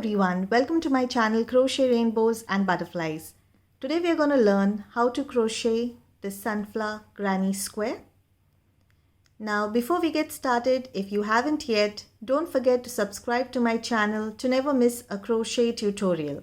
everyone, welcome to my channel Crochet Rainbows and Butterflies. Today we are going to learn how to crochet this sunflower granny square. Now before we get started, if you haven't yet, don't forget to subscribe to my channel to never miss a crochet tutorial.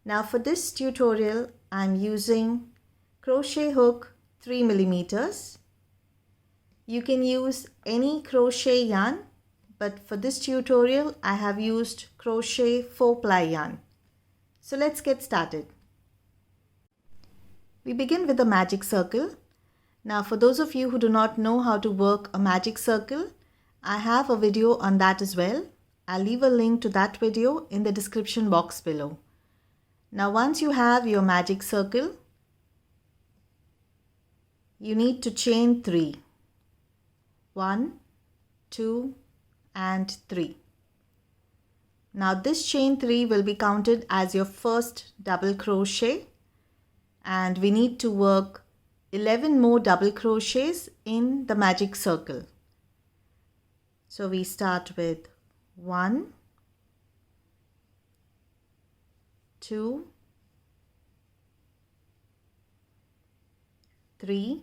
Now for this tutorial I'm using crochet hook 3 millimeters. You can use any crochet yarn, but for this tutorial I have used crochet 4-ply yarn. So let's get started. We begin with a magic circle. Now for those of you who do not know how to work a magic circle, I have a video on that as well. I'll leave a link to that video in the description box below. Now once you have your magic circle, you need to chain 3. 1, 2 and 3. Now this chain 3 will be counted as your first double crochet, and we need to work 11 more double crochets in the magic circle. So we start with 1, 2, 3,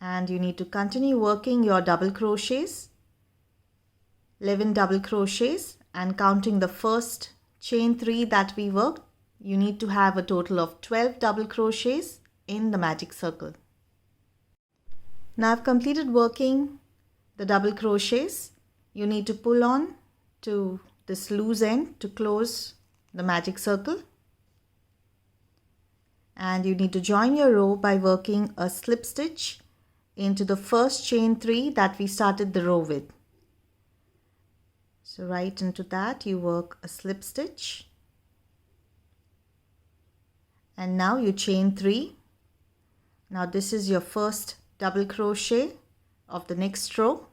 and you need to continue working your double crochets, 11 double crochets, and counting the first chain 3 that we worked, you need to have a total of 12 double crochets in the magic circle. Now I've completed working the double crochets. You need to pull on to this loose end to close the magic circle, and you need to join your row by working a slip stitch into the first chain 3 that we started the row with. So right into that you work a slip stitch, and now you chain 3. Now this is your first double crochet of the next row.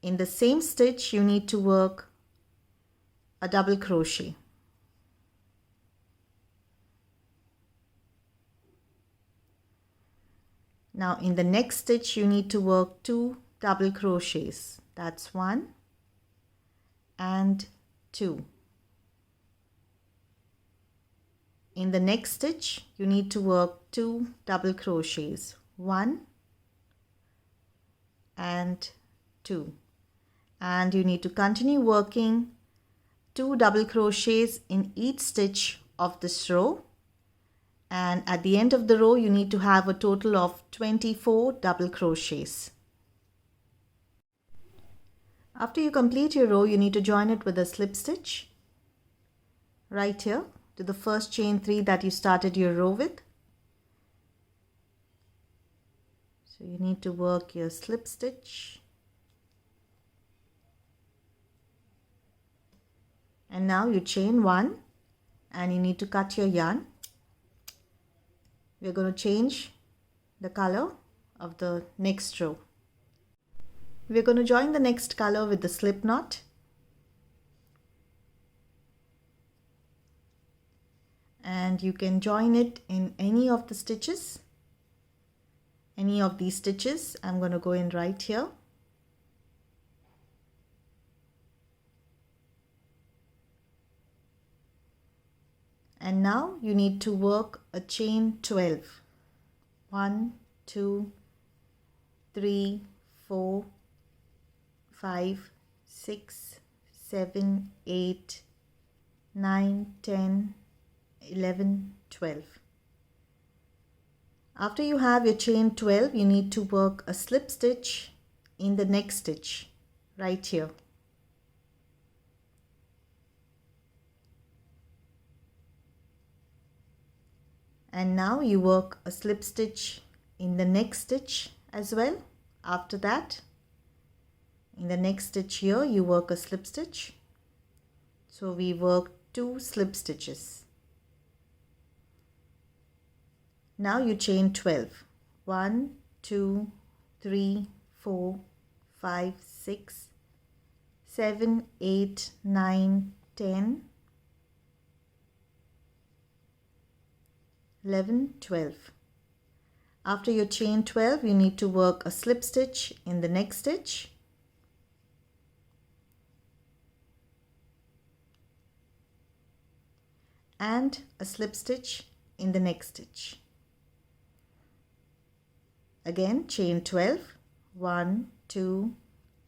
In the same stitch you need to work a double crochet. Now in the next stitch you need to work 2 double crochets. That's 1 and 2. In the next stitch you need to work 2 double crochets. 1 and 2. And you need to continue working 2 double crochets in each stitch of this row. And at the end of the row you need to have a total of 24 double crochets. After you complete your row, you need to join it with a slip stitch right here to the first chain 3 that you started your row with. So you need to work your slip stitch, and now you chain 1 and you need to cut your yarn. We're going to change the color of the next row. We're going to join the next color with the slip knot. And you can join it in any of the stitches. Any of these stitches. I'm going to go in right here. And now you need to work a chain 12. 1, 2, 3, 4, 5, 6, 7, 8, 9, 10, 11, 12. After you have your chain 12, you need to work a slip stitch in the next stitch right here. And now you work a slip stitch in the next stitch as well. After that, in the next stitch here, you work a slip stitch. So we work 2 slip stitches. Now you chain 12. 1, 2, 3, 4, 5, 6, 7, 8, 9, 10, 11, 12. After your chain 12, you need to work a slip stitch in the next stitch. and a slip stitch in the next stitch. Again chain 12, 1, 2,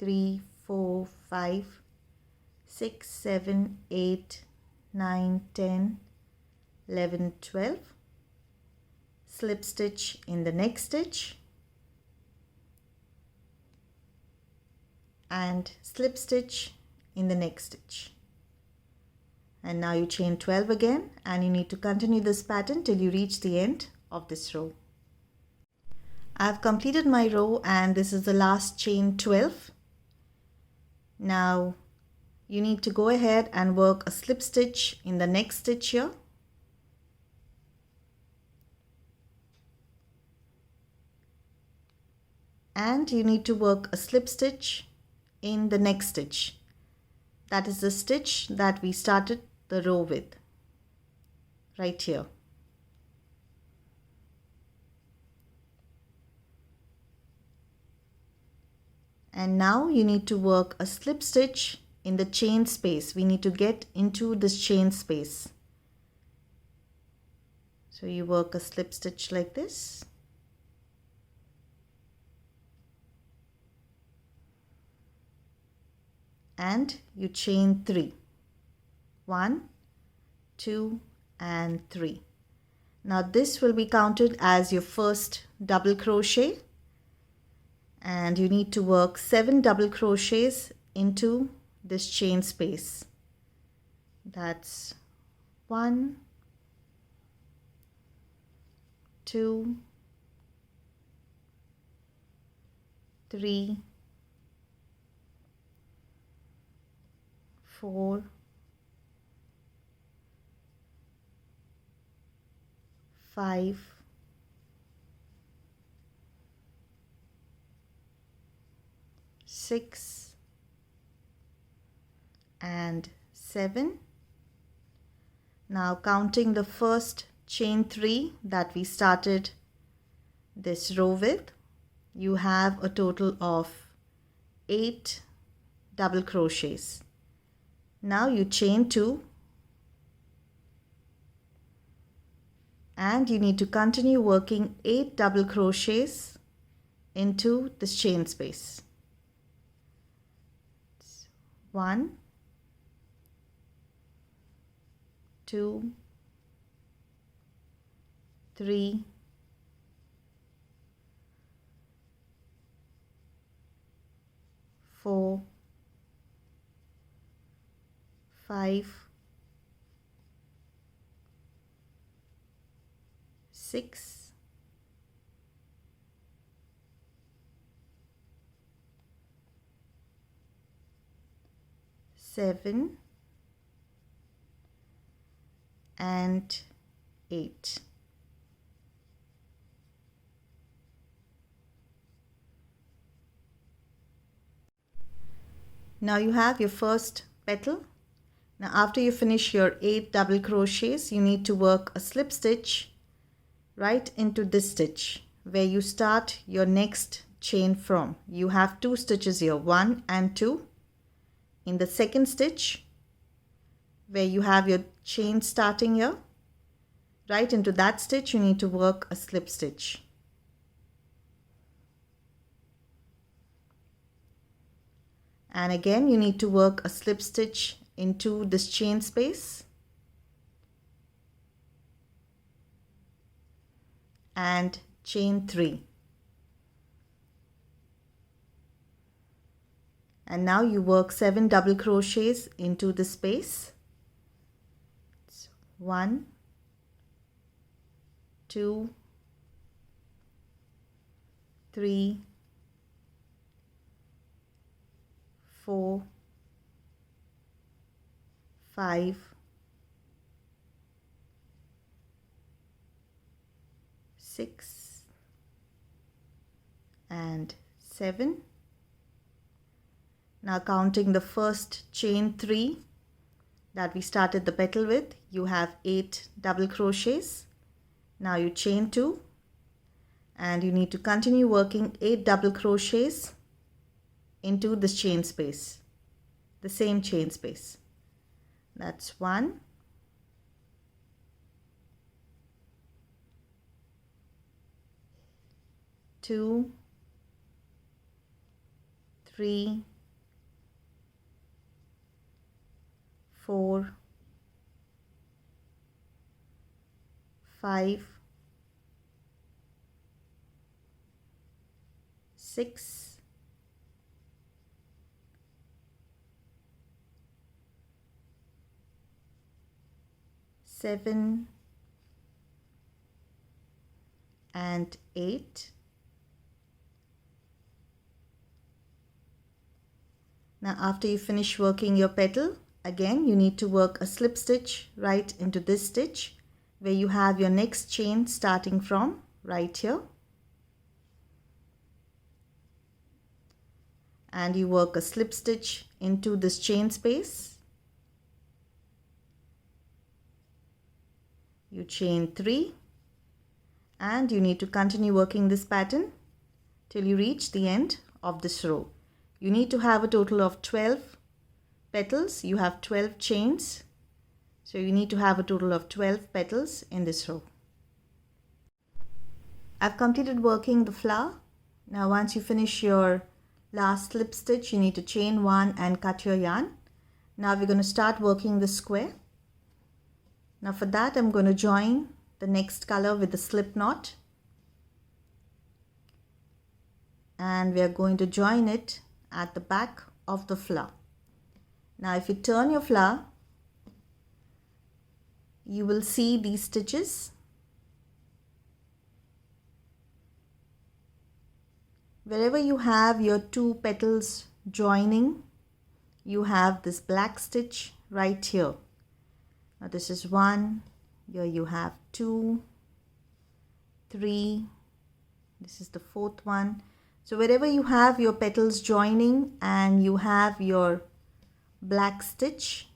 3, 4, 5, 6, 7, 8, 9, 10, 11, 12, slip stitch in the next stitch and slip stitch in the next stitch. And now you chain 12 again, and you need to continue this pattern till you reach the end of this row. I've completed my row and this is the last chain 12. Now you need to go ahead and work a slip stitch in the next stitch here. And you need to work a slip stitch in the next stitch. That is the stitch that we started the row with, right here. And now you need to work a slip stitch in the chain space. We need to get into this chain space. So you work a slip stitch like this. And you chain 3. 1, 2, and 3. Now this will be counted as your first double crochet. And you need to work 7 double crochets into this chain space. That's 1, 2, 3, 4, 5, 6, and 7. Now counting the first chain 3 that we started this row with, you have a total of 8 double crochets. Now you chain 2 and you need to continue working 8 double crochets into this chain space. 1, 2, 3, 4, 5, 6, 7, and 8. Now you have your first petal. Now after you finish your 8 double crochets, you need to work a slip stitch right into this stitch where you start your next chain from. You have 2 stitches here, 1 and 2. In the second stitch where you have your chain starting here, right into that stitch you need to work a slip stitch. And again you need to work a slip stitch into this chain space and chain 3. And now you work 7 double crochets into the space. 1, 2, 3, 4, 5, 6, and 7. Now counting the first chain 3 that we started the petal with, you have 8 double crochets. Now you chain 2 and you need to continue working 8 double crochets into this chain space, the same chain space. That's 1, 2, 3, 4, 5, 6, 7, and 8. Now after you finish working your petal, again you need to work a slip stitch right into this stitch where you have your next chain starting from right here. And you work a slip stitch into this chain space. You chain 3 and you need to continue working this pattern till you reach the end of this row. You need to have a total of 12 petals. You have 12 chains, so you need to have a total of 12 petals in this row. I've completed working the flower. Now once you finish your last slip stitch, you need to chain 1 and cut your yarn. Now we're going to start working the square. Now for that I'm going to join the next color with the slip knot, and we are going to join it at the back of the flower. Now if you turn your flower, you will see these stitches. Wherever you have your 2 petals joining, you have this black stitch right here. Now this is 1, here you have 2, 3, this is the 4th one. So wherever you have your petals joining and you have your black stitch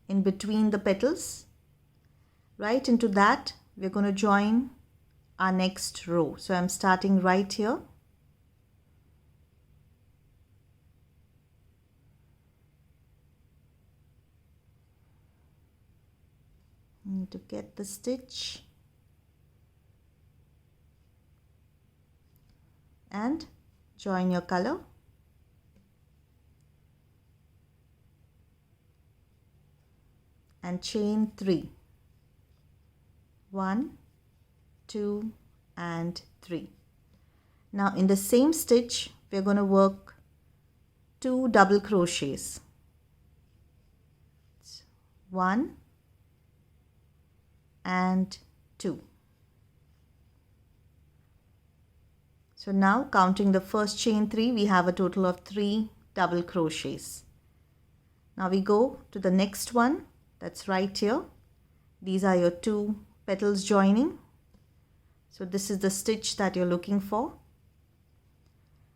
in between the petals, right into that we're going to join our next row. So I'm starting right here. I need to get the stitch and join your color. And chain 3. 1, 2 and 3. Now in the same stitch we're going to work 2 double crochets. 1 and 2. So now counting the first chain 3, we have a total of 3 double crochets. Now we go to the next one, that's right here. These are your 2 petals joining. So this is the stitch that you're looking for.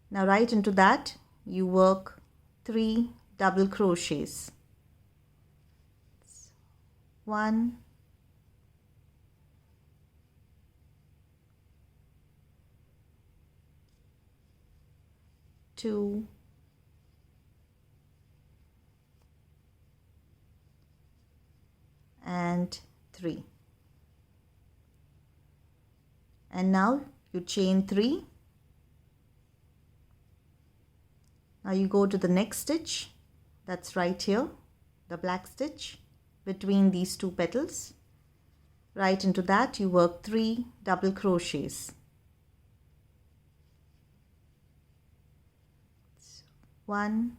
Now right into that you work 3 double crochets. 1, 2, and 3. And now you chain 3. Now you go to the next stitch, that's right here, the black stitch between these 2 petals. Right into that you work 3 double crochets. 1,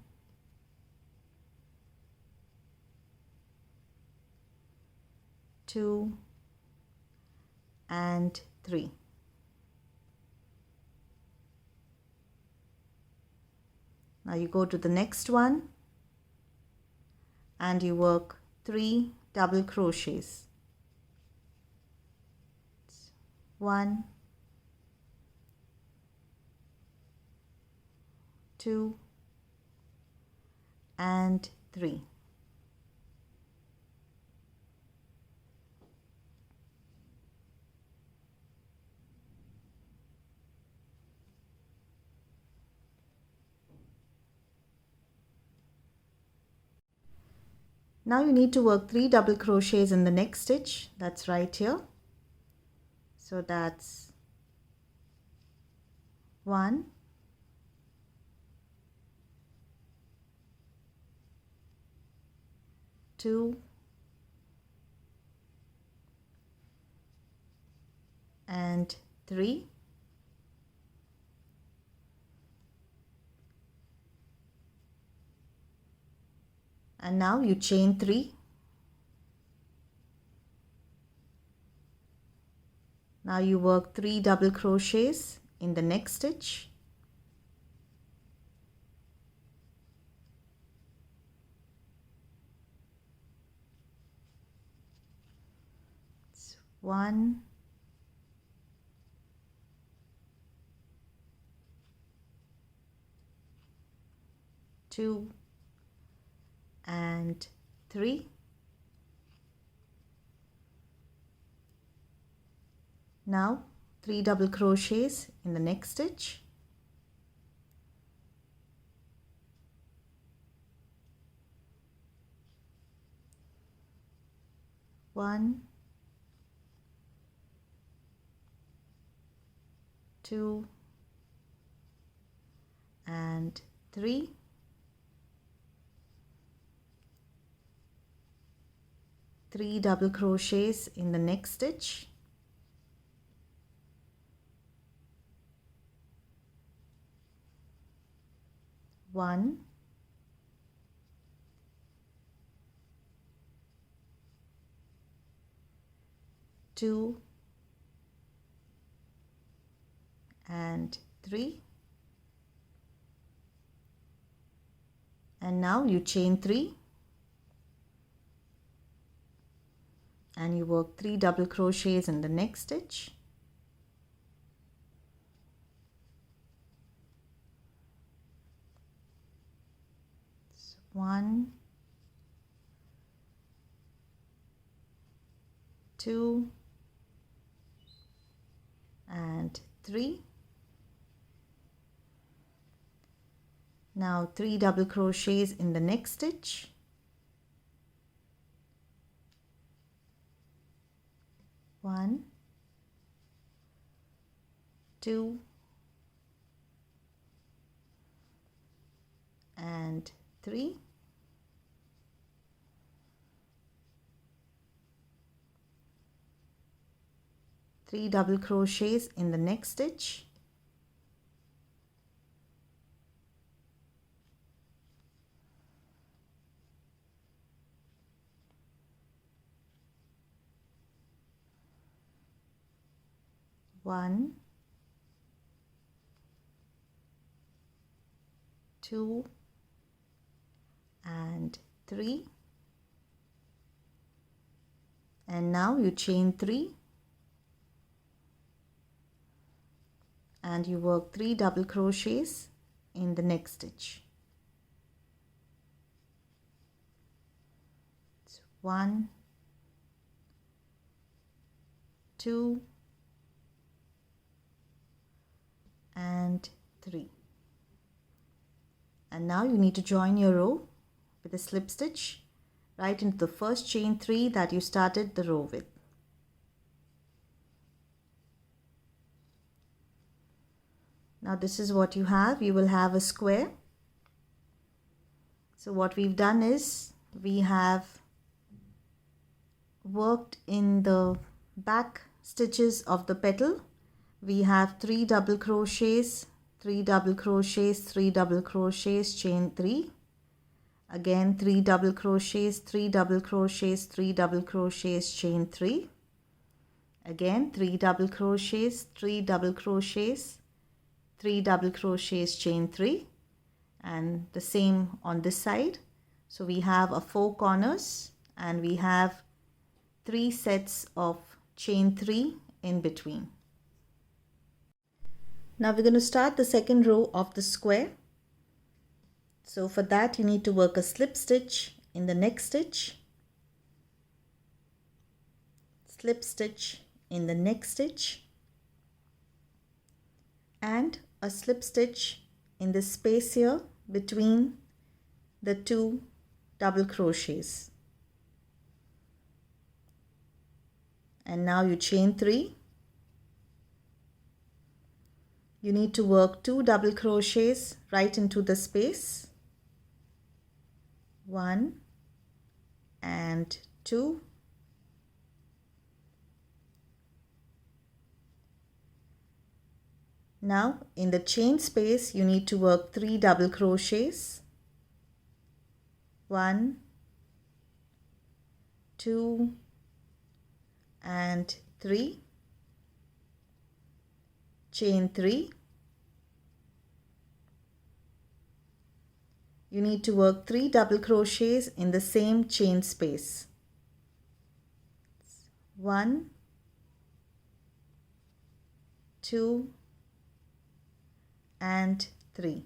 2 and 3. Now you go to the next one and you work 3 double crochets. 1, 2 and 3. Now you need to work 3 double crochets in the next stitch, that's right here. So that's 1, 2, and 3. And now you chain 3. Now you work 3 double crochets in the next stitch. It's 1, 2, and 3. Now 3 double crochets in the next stitch. One, 2, and 3. 3 double crochets in the next stitch. One, 2, and 3. And now you chain 3 and you work 3 double crochets in the next stitch. So 1, 2, and 3. Now 3 double crochets in the next stitch. One, 2, and 3. Three double crochets in the next stitch. One, 2, and 3. And now you chain 3 and you work 3 double crochets in the next stitch. So 1, 2, and 3. And now you need to join your row with a slip stitch right into the first chain 3 that you started the row with. Now this is what you have. You will have a square. So what we've done is we have worked in the back stitches of the petal. We have 3 double crochets, 3 double crochets, 3 double crochets, chain 3. Again 3 double crochets, 3 double crochets, 3 double crochets, chain 3. Again 3 double crochets, 3 double crochets, 3 double crochets, chain 3, and the same on this side. So we have a 4 corners and we have 3 sets of chain 3 in between. Now we're going to start the second row of the square. So for that you need to work a slip stitch in the next stitch, slip stitch in the next stitch, and a slip stitch in the space here between the 2 double crochets. And now you chain 3 you need to work 2 double crochets right into the space. 1 and 2. Now in the chain space you need to work 3 double crochets. 1, 2 and 3. Chain 3. You need to work 3 double crochets in the same chain space. 1, 2 and 3.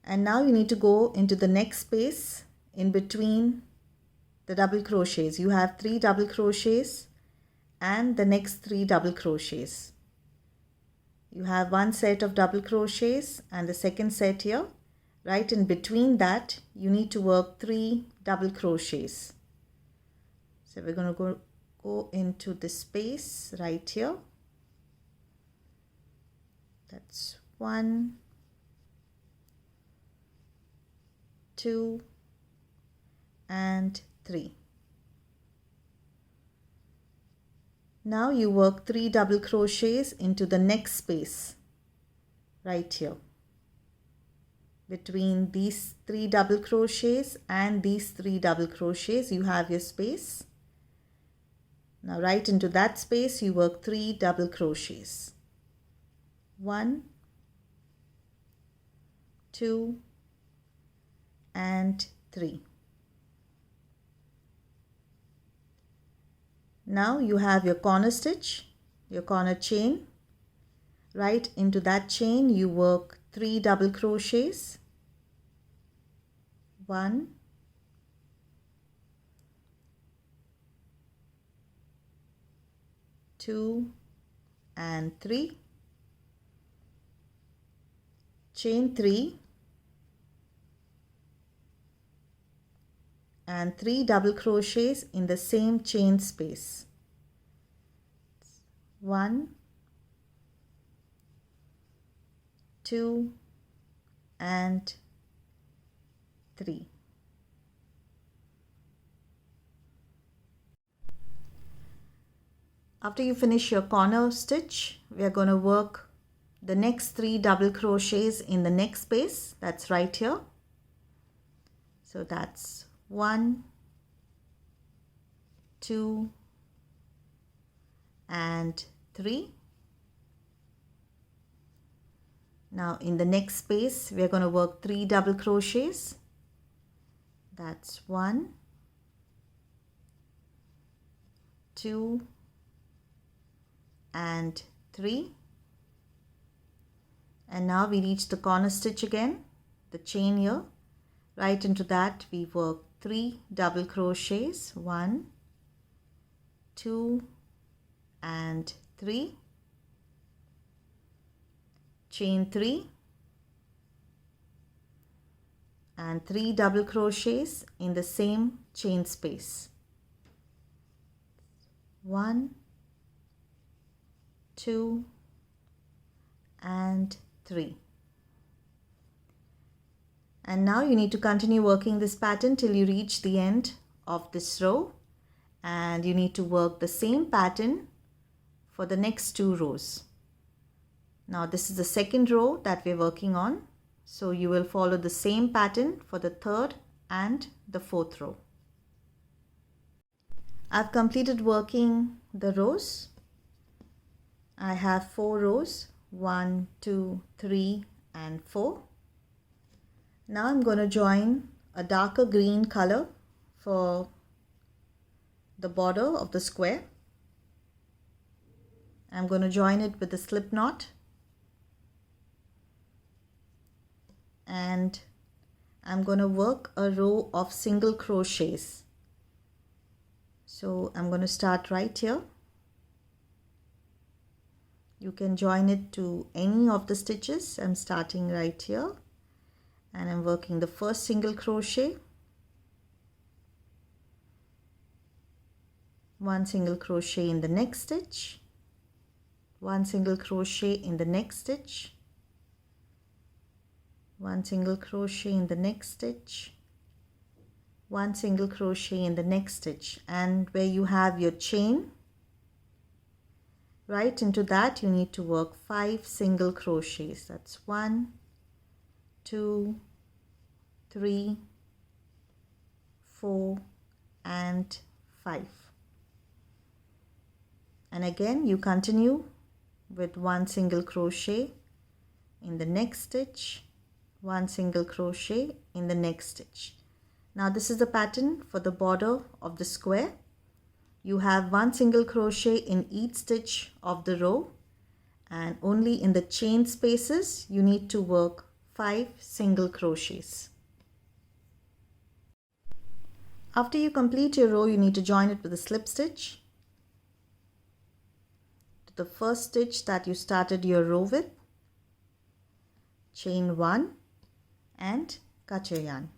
And now you need to go into the next space in between the double crochets. You have 3 double crochets and the next 3 double crochets. You have one set of double crochets and the second set here. Right in between that you need to work 3 double crochets. So we're going to go into this space right here. That's 1, 2 and 3. Now you work 3 double crochets into the next space right here. Between these 3 double crochets and these 3 double crochets you have your space. Now right into that space you work 3 double crochets. 1, 2 and 3. Now you have your corner stitch, your corner chain. Right into that chain you work 3 double crochets. 1, 2 and 3. Chain 3 and 3 double crochets in the same chain space. 1, 2 and 3. After you finish your corner stitch, we are going to work the next 3 double crochets in the next space. That's right here. So that's 1, 2 and 3. Now in the next space we are going to work 3 double crochets. That's 1, 2 and 3. And now we reach the corner stitch again, the chain here. Right into that we work 3 double crochets. 1, 2 and 3. Chain 3 and 3 double crochets in the same chain space. 1, 2 and 3. And now you need to continue working this pattern till you reach the end of this row, and you need to work the same pattern for the next 2 rows. Now this is the second row that we're working on, so you will follow the same pattern for the third and the fourth row. I've completed working the rows. I have 4 rows, 1, 2, 3 and 4. Now I'm going to join a darker green color for the border of the square. I'm going to join it with a slip knot, and I'm going to work a row of single crochets. So I'm going to start right here. You can join it to any of the stitches. I'm starting right here and I'm working the first single crochet, 1 single crochet in the next stitch, 1 single crochet in the next stitch, 1 single crochet in the next stitch, 1 single crochet in the next stitch, and where you have your chain, right into that you need to work 5 single crochets. That's 1, 2, 3, 4 and 5. And again you continue with 1 single crochet in the next stitch, 1 single crochet in the next stitch. Now this is the pattern for the border of the square. You have 1 single crochet in each stitch of the row, and only in the chain spaces you need to work 5 single crochets. After you complete your row, you need to join it with a slip stitch to the first stitch that you started your row with. Chain 1 and cut your yarn.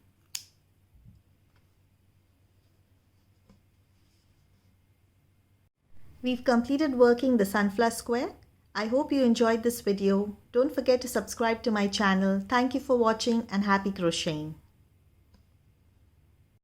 We've completed working the sunflower square. I hope you enjoyed this video. Don't forget to subscribe to my channel. Thank you for watching and happy crocheting.